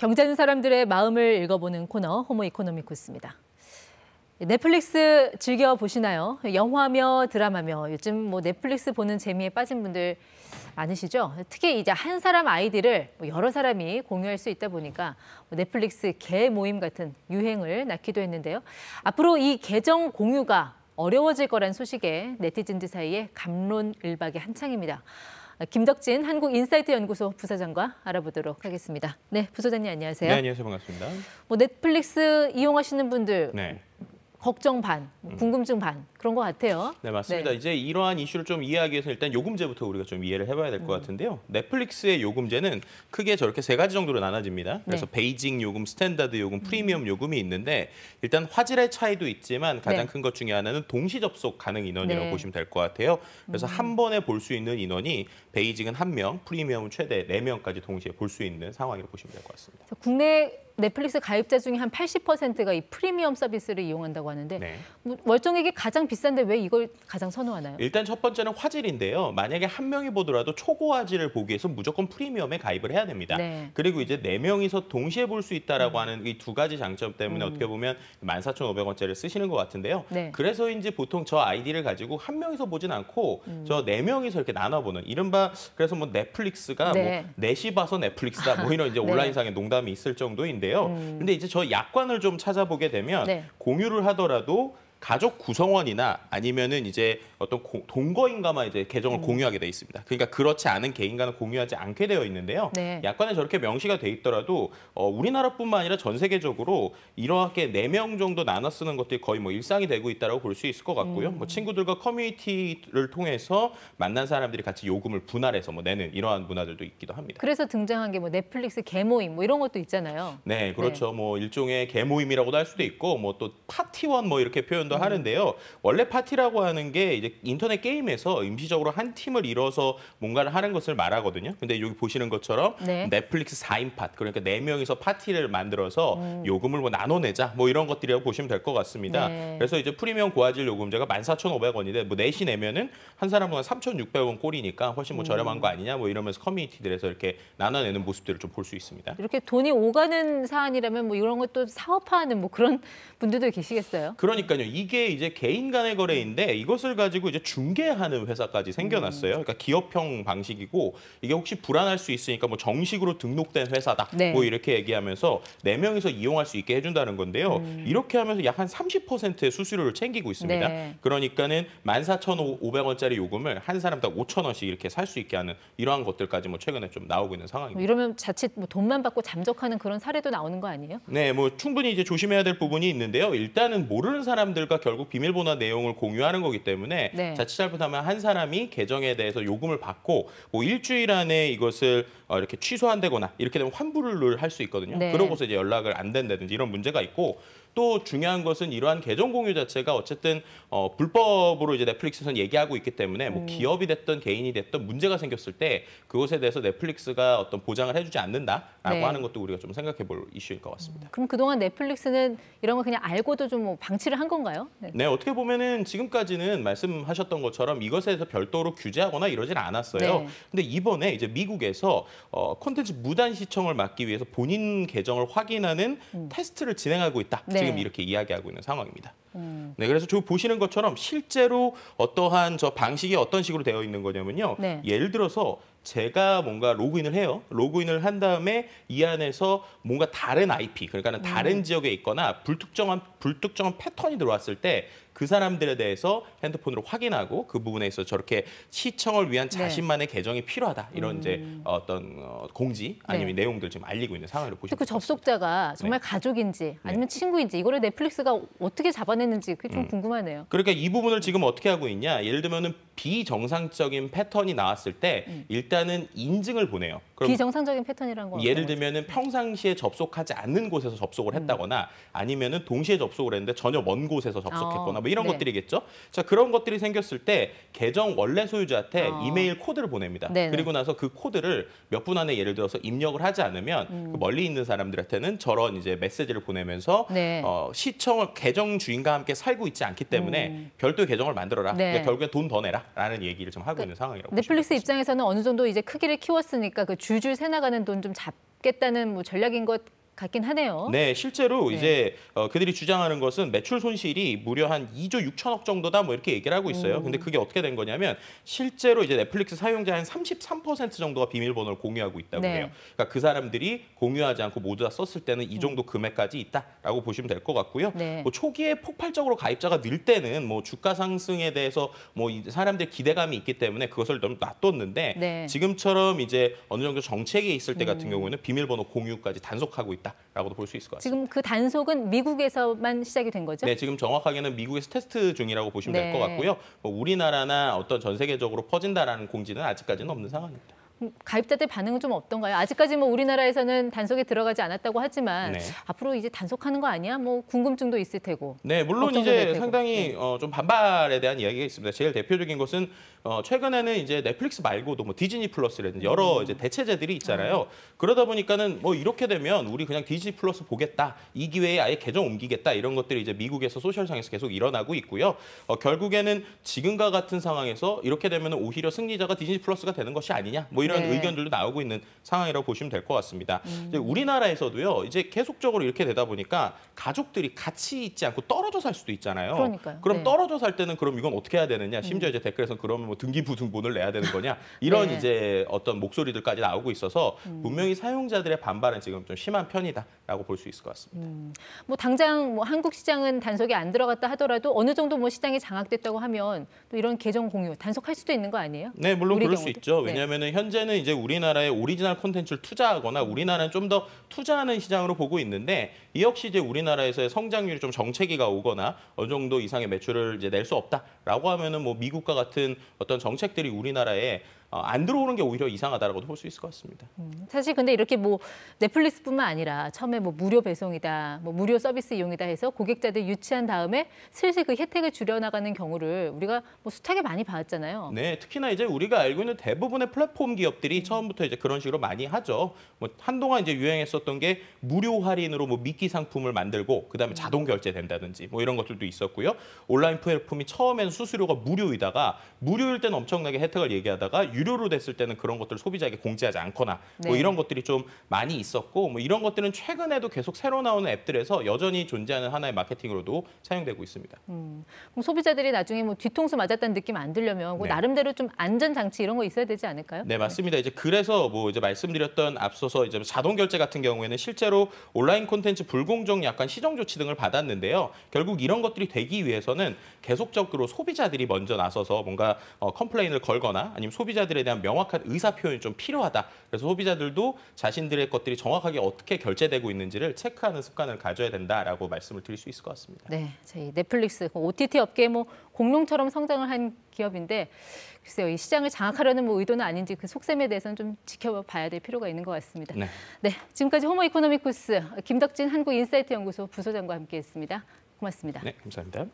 경제하는 사람들의 마음을 읽어보는 코너 호모 이코노미쿠스입니다. 넷플릭스 즐겨 보시나요? 영화며 드라마며 요즘 넷플릭스 보는 재미에 빠진 분들 많으시죠? 특히 이제 한 사람 아이디를 여러 사람이 공유할 수 있다 보니까 넷플릭스 개 모임 같은 유행을 낳기도 했는데요. 앞으로 이 계정 공유가 어려워질 거란 소식에 네티즌들 사이에 갑론을박이 한창입니다. 김덕진 한국인사이트 연구소 부사장과 알아보도록 하겠습니다. 네, 부소장님 안녕하세요. 네, 안녕하세요. 반갑습니다. 넷플릭스 이용하시는 분들 네. 걱정 반, 궁금증 반 그런 것 같아요. 네, 맞습니다. 네. 이제 이러한 이슈를 좀 이해하기 위해서 일단 요금제부터 우리가 좀 이해를 해봐야 될 것 같은데요. 넷플릭스의 요금제는 크게 저렇게 세 가지 정도로 나눠집니다. 그래서 베이직 요금, 스탠다드 요금, 프리미엄 요금이 있는데 일단 화질의 차이도 있지만 가장 큰 것 중에 하나는 동시 접속 가능 인원이라고 보시면 될 것 같아요. 그래서 한 번에 볼 수 있는 인원이 베이직은 1명, 프리미엄은 최대 4명까지 동시에 볼 수 있는 상황이라고 보시면 될 것 같습니다. 국내 넷플릭스 가입자 중에 한 80%가 이 프리미엄 서비스를 이용한다고 하는데 월정액이 가장 비싼데 왜 이걸 가장 선호하나요? 일단 첫 번째는 화질인데요. 만약에 한 명이 보더라도 초고 화질을 보기 위해서 무조건 프리미엄에 가입을 해야 됩니다. 그리고 이제 4명이서 동시에 볼 수 있다라고 하는 이 두 가지 장점 때문에 어떻게 보면 14,500원짜리를 쓰시는 것 같은데요. 그래서인지 보통 저 아이디를 가지고 한 명이서 보진 않고 저 4명이서 이렇게 나눠보는 이른바 그래서 넷플릭스가 넷이 봐서 넷플릭스다 이런 이제 온라인상의 농담이 있을 정도인데 근데 이제 저 약관을 좀 찾아보게 되면 공유를 하더라도 가족 구성원이나 아니면은 이제 어떤 동거인가만 이제 계정을 공유하게 돼 있습니다. 그러니까 그렇지 않은 개인과는 공유하지 않게 되어 있는데요. 약관에 저렇게 명시가 돼 있더라도 우리나라뿐만 아니라 전 세계적으로 이렇게 4명 정도 나눠 쓰는 것들이 거의 일상이 되고 있다고 볼 수 있을 것 같고요. 친구들과 커뮤니티를 통해서 만난 사람들이 같이 요금을 분할해서 내는 이러한 문화들도 있기도 합니다. 그래서 등장한 게 넷플릭스 개모임 이런 것도 있잖아요. 네, 그렇죠. 일종의 개모임이라고도 할 수도 있고 또 파티원 이렇게 표현도 하는데요. 원래 파티라고 하는 게 이제 인터넷 게임에서 임시적으로 한 팀을 이뤄서 뭔가를 하는 것을 말하거든요. 근데 여기 보시는 것처럼 넷플릭스 4인 팟, 그러니까 4명이서 파티를 만들어서 요금을 나눠내자 이런 것들이라고 보시면 될 것 같습니다. 그래서 이제 프리미엄 고화질 요금제가 14,500원인데 넷이 내면은 한 사람은 3,600원 꼴이니까 훨씬 저렴한 거 아니냐 이러면서 커뮤니티들에서 이렇게 나눠내는 모습들을 좀 볼 수 있습니다. 이렇게 돈이 오가는 사안이라면 이런 것도 사업화하는 그런 분들도 계시겠어요? 그러니까요. 이게 이제 개인 간의 거래인데 이것을 가지고 이제 중개하는 회사까지 생겨났어요. 그러니까 기업형 방식이고 이게 혹시 불안할 수 있으니까 정식으로 등록된 회사다. 이렇게 얘기하면서 4명이서 이용할 수 있게 해준다는 건데요. 이렇게 하면서 약 한 30%의 수수료를 챙기고 있습니다. 그러니까는 14,500원짜리 요금을 한 사람당 5,000원씩 이렇게 살 수 있게 하는 이러한 것들까지 최근에 좀 나오고 있는 상황입니다. 이러면 자칫 돈만 받고 잠적하는 그런 사례도 나오는 거 아니에요? 네, 충분히 이제 조심해야 될 부분이 있는데요. 일단은 모르는 사람들과 결국 비밀번호 내용을 공유하는 거기 때문에 자칫 잘못하면 한 사람이 계정에 대해서 요금을 받고 일주일 안에 이것을 이렇게 취소한다거나 이렇게 되면 환불을 할 수 있거든요. 그러고서 이제 연락을 안 된다든지 이런 문제가 있고 또 중요한 것은 이러한 계정 공유 자체가 어쨌든 불법으로 이제 넷플릭스에서는 얘기하고 있기 때문에 기업이 됐든 개인이 됐든 문제가 생겼을 때 그것에 대해서 넷플릭스가 어떤 보장을 해주지 않는다라고 하는 것도 우리가 좀 생각해 볼 이슈일 것 같습니다. 그럼 그동안 넷플릭스는 이런 거 그냥 알고도 좀 방치를 한 건가요? 네, 어떻게 보면은 지금까지는 말씀하셨던 것처럼 이것에 대해서 별도로 규제하거나 이러진 않았어요. 근데 이번에 이제 미국에서 콘텐츠 무단 시청을 막기 위해서 본인 계정을 확인하는 테스트를 진행하고 있다. 지금 이렇게 이야기하고 있는 상황입니다. 네, 그래서 저 보시는 것처럼 실제로 어떠한 저 방식이 어떤 식으로 되어 있는 거냐면요. 예를 들어서 제가 뭔가 로그인을 해요. 로그인을 한 다음에 이 안에서 뭔가 다른 IP, 그러니까 다른 지역에 있거나 불특정한 패턴이 들어왔을 때 그 사람들에 대해서 핸드폰으로 확인하고 그 부분에 있어서 저렇게 시청을 위한 자신만의 계정이 필요하다. 이런 이제 어떤 공지 아니면 내용들 지금 알리고 있는 상황으로 보시면 그 접속자가 정말 가족인지 아니면 친구인지 이거를 넷플릭스가 어떻게 잡아냈는지 그게 좀 궁금하네요. 그러니까 이 부분을 지금 어떻게 하고 있냐. 예를 들면은 비정상적인 패턴이 나왔을 때 일단은 인증을 보내요. 그럼 비정상적인 패턴이라는 거 예를 들면은 평상시에 접속하지 않는 곳에서 접속을 했다거나 아니면은 동시에 접속을 했는데 전혀 먼 곳에서 접속했거나 이런 것들이겠죠. 자, 그런 것들이 생겼을 때 계정 원래 소유자한테 이메일 코드를 보냅니다. 그리고 나서 그 코드를 몇 분 안에 예를 들어서 입력을 하지 않으면 그 멀리 있는 사람들한테는 저런 이제 메시지를 보내면서 시청을 계정 주인과 함께 살고 있지 않기 때문에 별도의 계정을 만들어라. 그러니까 결국에 돈 더 내라라는 얘기를 좀 하고 있는 상황이라고. 넷플릭스 입장에서는 어느 정도 이제 크기를 키웠으니까 그 줄줄 새 나가는 돈 좀 잡겠다는 뭐 전략인 것 같긴 하네요. 네, 실제로 이제 그들이 주장하는 것은 매출 손실이 무려 한 2조 6천억 정도다 뭐 이렇게 얘기를 하고 있어요. 근데 그게 어떻게 된 거냐면 실제로 이제 넷플릭스 사용자 한 33% 정도가 비밀번호를 공유하고 있다고 해요. 그러니까 그 사람들이 공유하지 않고 모두 다 썼을 때는 이 정도 금액까지 있다라고 보시면 될 것 같고요. 뭐 초기에 폭발적으로 가입자가 늘 때는 뭐 주가 상승에 대해서 뭐 사람들 기대감이 있기 때문에 그것을 너무 놔뒀는데 지금처럼 이제 어느 정도 정책에 있을 때 같은 경우에는 비밀번호 공유까지 단속하고 있다. 라고도 볼 수 있을 것 같습니다. 지금 그 단속은 미국에서만 시작이 된 거죠? 네, 지금 정확하게는 미국에서 테스트 중이라고 보시면 될 것 같고요. 뭐 우리나라나 어떤 전 세계적으로 퍼진다라는 공지는 아직까지는 없는 상황입니다. 가입자들 반응은 좀 어떤가요? 아직까지 뭐 우리나라에서는 단속에 들어가지 않았다고 하지만 앞으로 이제 단속하는 거 아니야? 뭐 궁금증도 있을 테고. 네, 물론 이제 상당히 좀 반발에 대한 이야기가 있습니다. 제일 대표적인 것은 최근에는 이제 넷플릭스 말고도 뭐 디즈니 플러스라든지 여러 이제 대체제들이 있잖아요. 그러다 보니까는 뭐 이렇게 되면 우리 그냥 디즈니 플러스 보겠다. 이 기회에 아예 계정 옮기겠다. 이런 것들이 이제 미국에서 소셜상에서 계속 일어나고 있고요. 결국에는 지금과 같은 상황에서 이렇게 되면 오히려 승리자가 디즈니 플러스가 되는 것이 아니냐. 뭐 이런 의견들도 나오고 있는 상황이라고 보시면 될 것 같습니다. 이제 우리나라에서도요. 이제 계속적으로 이렇게 되다 보니까 가족들이 같이 있지 않고 떨어져 살 수도 있잖아요. 그러니까요. 그럼 떨어져 살 때는 그럼 이건 어떻게 해야 되느냐. 심지어 이제 댓글에서 그러면 뭐 등기부등본을 내야 되는 거냐. 이런 이제 어떤 목소리들까지 나오고 있어서 분명히 사용자들의 반발은 지금 좀 심한 편이다라고 볼 수 있을 것 같습니다. 뭐 당장 뭐 한국 시장은 단속에 안 들어갔다 하더라도 어느 정도 뭐 시장이 장악됐다고 하면 또 이런 계정 공유 단속할 수도 있는 거 아니에요? 네, 물론 그럴 수 있죠. 왜냐하면은 현재는 이제 우리나라의 오리지널 콘텐츠를 투자하거나 우리나라는 좀 더 투자하는 시장으로 보고 있는데 이 역시 이제 우리나라에서의 성장률이 좀 정체기가 오거나 어느 정도 이상의 매출을 이제 낼 수 없다라고 하면은 뭐 미국과 같은 어떤 정책들이 우리나라에 안 들어오는 게 오히려 이상하다라고도 볼 수 있을 것 같습니다. 사실 근데 이렇게 뭐 넷플릭스뿐만 아니라 처음에 뭐 무료 배송이다, 뭐 무료 서비스 이용이다 해서 고객자들 유치한 다음에 슬슬 그 혜택을 줄여나가는 경우를 우리가 뭐 숱하게 많이 봤잖아요. 네, 특히나 이제 우리가 알고 있는 대부분의 플랫폼 기업들이 처음부터 이제 그런 식으로 많이 하죠. 뭐 한동안 이제 유행했었던 게 무료 할인으로 뭐 미끼 상품을 만들고 그다음에 자동 결제된다든지 뭐 이런 것들도 있었고요. 온라인 플랫폼이 처음에는 수수료가 무료이다가 무료일 때는 엄청나게 혜택을 얘기하다가 유료로 됐을 때는 그런 것들을 소비자에게 공지하지 않거나 뭐 이런 것들이 좀 많이 있었고 뭐 이런 것들은 최근에도 계속 새로 나오는 앱들에서 여전히 존재하는 하나의 마케팅으로도 사용되고 있습니다. 그럼 소비자들이 나중에 뭐 뒤통수 맞았다는 느낌 안 들려면 뭐 나름대로 좀 안전 장치 이런 거 있어야 되지 않을까요? 네, 맞습니다. 이제 그래서 뭐 이제 말씀드렸던 앞서서 이제 자동 결제 같은 경우에는 실제로 온라인 콘텐츠 불공정 약관 시정 조치 등을 받았는데요. 결국 이런 것들이 되기 위해서는 계속적으로 소비자들이 먼저 나서서 뭔가 컴플레인을 걸거나 아니면 소비자들에 대한 명확한 의사 표현이 좀 필요하다. 그래서 소비자들도 자신들의 것들이 정확하게 어떻게 결제되고 있는지를 체크하는 습관을 가져야 된다라고 말씀을 드릴 수 있을 것 같습니다. 네, 저희 넷플릭스 OTT 업계 뭐 공룡처럼 성장을 한 기업인데 글쎄요, 이 시장을 장악하려는 뭐 의도는 아닌지 그 속셈에 대해서는 좀 지켜봐야 될 필요가 있는 것 같습니다. 네, 지금까지 호모 이코노미쿠스 김덕진 한국인사이트 연구소 부소장과 함께했습니다. 고맙습니다. 네, 감사합니다.